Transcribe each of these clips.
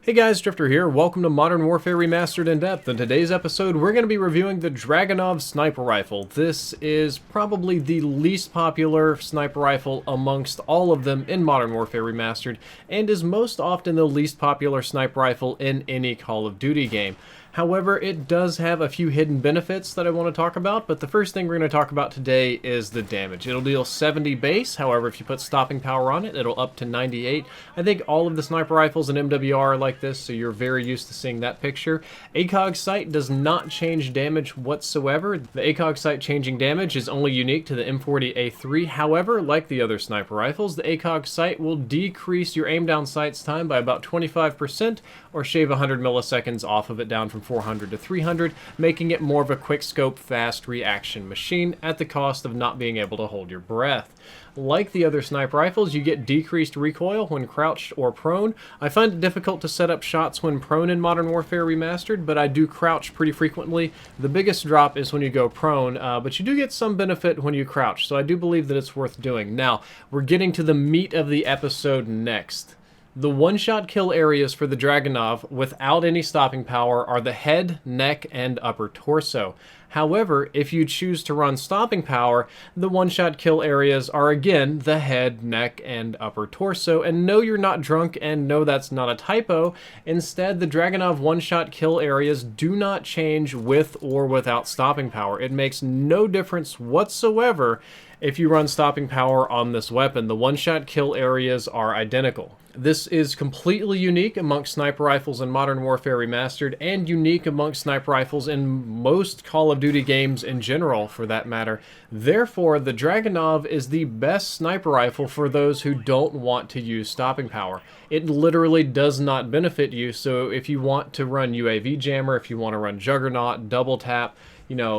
Hey guys, Drifter here. Welcome to Modern Warfare Remastered in Depth. In today's episode, we're going to be reviewing the Dragunov Sniper Rifle. This is probably the least popular sniper rifle amongst all of them in Modern Warfare Remastered, and is most often the least popular sniper rifle in any Call of Duty game. However, it does have a few hidden benefits that I want to talk about, but the first thing we're going to talk about today is the damage. It'll deal 70 base, however, if you put stopping power on it, it'll up to 98. I think all of the sniper rifles in MWR are like this, so you're very used to seeing that picture. ACOG sight does not change damage whatsoever. The ACOG sight changing damage is only unique to the M40A3. However, like the other sniper rifles, the ACOG sight will decrease your aim down sight's time by about 25%, or shave 100 milliseconds off of it down from 400 to 300, making it more of a quick scope, fast reaction machine at the cost of not being able to hold your breath. Like the other sniper rifles, you get decreased recoil when crouched or prone. I find it difficult to set up shots when prone in Modern Warfare Remastered, but I do crouch pretty frequently. The biggest drop is when you go prone, but you do get some benefit when you crouch, so I do believe that it's worth doing. Now, we're getting to the meat of the episode next. The one-shot kill areas for the Dragunov without any stopping power are the head, neck, and upper torso. However, if you choose to run stopping power, the one-shot kill areas are again the head, neck, and upper torso. And no, you're not drunk, and no, that's not a typo. Instead, the Dragunov one-shot kill areas do not change with or without stopping power. It makes no difference whatsoever if you run stopping power on this weapon. The one-shot kill areas are identical. This is completely unique amongst sniper rifles in Modern Warfare Remastered, and unique amongst sniper rifles in most Call of Duty games in general, for that matter. Therefore, the Dragunov is the best sniper rifle for those who don't want to use stopping power. It literally does not benefit you, so if you want to run UAV Jammer, if you want to run Juggernaut, Double Tap,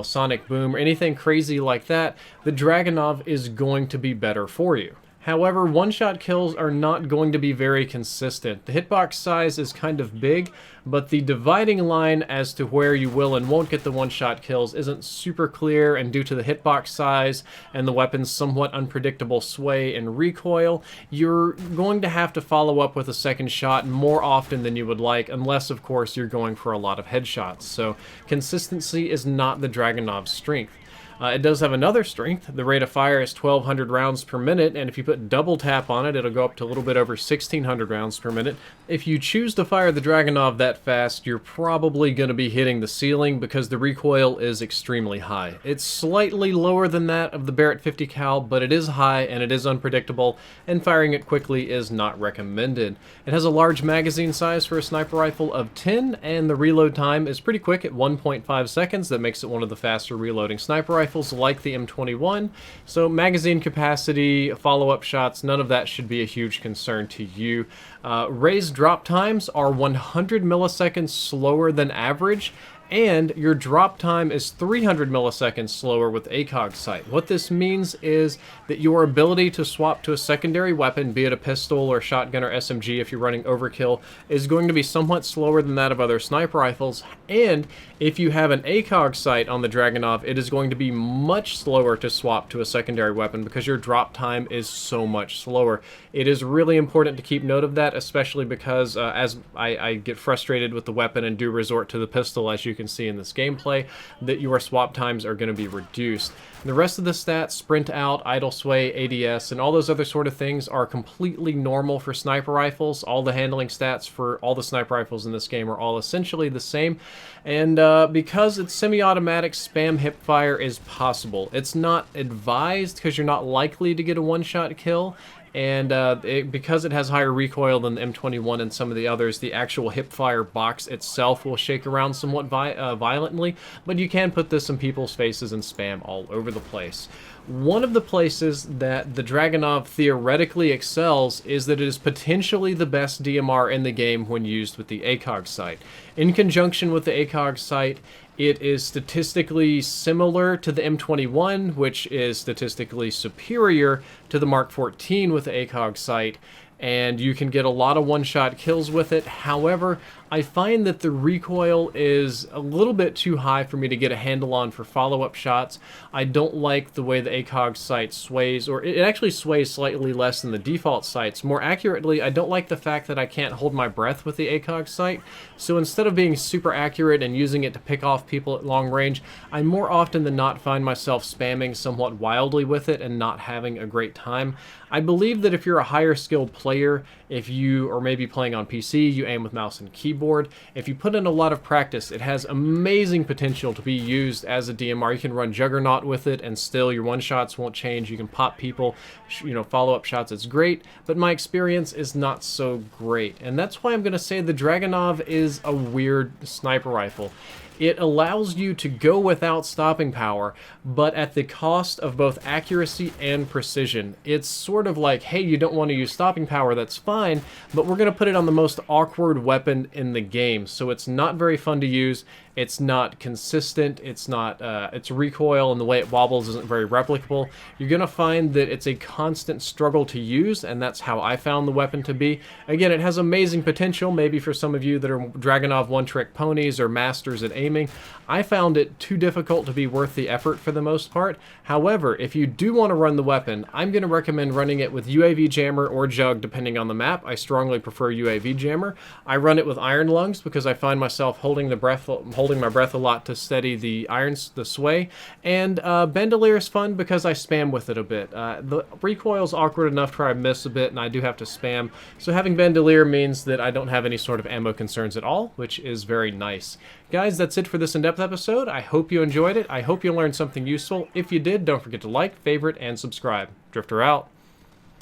Sonic Boom, or anything crazy like that, the Dragunov is going to be better for you. However, one-shot kills are not going to be very consistent. The hitbox size is kind of big, but the dividing line as to where you will and won't get the one-shot kills isn't super clear, and due to the hitbox size and the weapon's somewhat unpredictable sway and recoil, you're going to have to follow up with a second shot more often than you would like, unless, of course, you're going for a lot of headshots. So consistency is not the Dragunov's strength. It does have another strength. The rate of fire is 1,200 rounds per minute, and if you put double tap on it, it'll go up to a little bit over 1,600 rounds per minute. If you choose to fire the Dragunov that fast, you're probably going to be hitting the ceiling because the recoil is extremely high. It's slightly lower than that of the Barrett 50 cal, but it is high and it is unpredictable, and firing it quickly is not recommended. It has a large magazine size for a sniper rifle of 10, and the reload time is pretty quick at 1.5 seconds. That makes it one of the faster reloading sniper rifles, like the M21, so magazine capacity, follow-up shots, none of that should be a huge concern to you. Raised drop times are 100 milliseconds slower than average, and your drop time is 300 milliseconds slower with ACOG sight. What this means is that your ability to swap to a secondary weapon, be it a pistol or shotgun or SMG if you're running overkill, is going to be somewhat slower than that of other sniper rifles. And if you have an ACOG sight on the Dragunov, it is going to be much slower to swap to a secondary weapon because your drop time is so much slower. It is really important to keep note of that, especially because as I get frustrated with the weapon and do resort to the pistol, as you can see in this gameplay, that your swap times are going to be reduced. The rest of the stats, sprint out, idle sway, ADS, and all those other sort of things are completely normal for sniper rifles. All the handling stats for all the sniper rifles in this game are all essentially the same, and because it's semi-automatic, spam hipfire is possible. It's not advised because you're not likely to get a one-shot kill, and because it has higher recoil than the M21 and some of the others, the actual hipfire box itself will shake around somewhat violently, but you can put this in people's faces and spam all over the place. One of the places that the Dragunov theoretically excels is that it is potentially the best DMR in the game when used with the ACOG sight. In conjunction with the ACOG sight, it is statistically similar to the M21, which is statistically superior to the Mark 14 with the ACOG sight, and you can get a lot of one-shot kills with it. However, I find that the recoil is a little bit too high for me to get a handle on for follow-up shots. I don't like the way the ACOG sight sways, or it actually sways slightly less than the default sights. More accurately, I don't like the fact that I can't hold my breath with the ACOG sight, so instead of being super accurate and using it to pick off people at long range, I more often than not find myself spamming somewhat wildly with it and not having a great time. I believe that if you're a higher skilled player, if you are maybe playing on PC, you aim with mouse and keyboard, if you put in a lot of practice, it has amazing potential to be used as a DMR. You can run Juggernaut with it and still your one-shots won't change. You can pop people, follow-up shots. It's great, but my experience is not so great. And that's why I'm going to say the Dragunov is a weird sniper rifle. It allows you to go without stopping power, but at the cost of both accuracy and precision. It's sort of like, hey, you don't want to use stopping power, that's fine, but we're going to put it on the most awkward weapon in the game. So it's not very fun to use, it's not consistent, it's recoil and the way it wobbles isn't very replicable. You're going to find that it's a constant struggle to use, and that's how I found the weapon to be. Again, it has amazing potential, maybe for some of you that are Dragunov one-trick ponies or masters at aiming. I found it too difficult to be worth the effort for the most part. However, if you do want to run the weapon, I'm going to recommend running it with UAV jammer or jug depending on the map. I strongly prefer UAV jammer. I run it with iron lungs because I find myself holding my breath a lot to steady the sway. And bandolier is fun because I spam with it a bit. The recoil's awkward enough to where I miss a bit and I do have to spam. So having bandolier means that I don't have any sort of ammo concerns at all, which is very nice. Guys, that's it for this in-depth episode. I hope you enjoyed it. I hope you learned something useful. If you did, don't forget to like, favorite, and subscribe. Drifter out.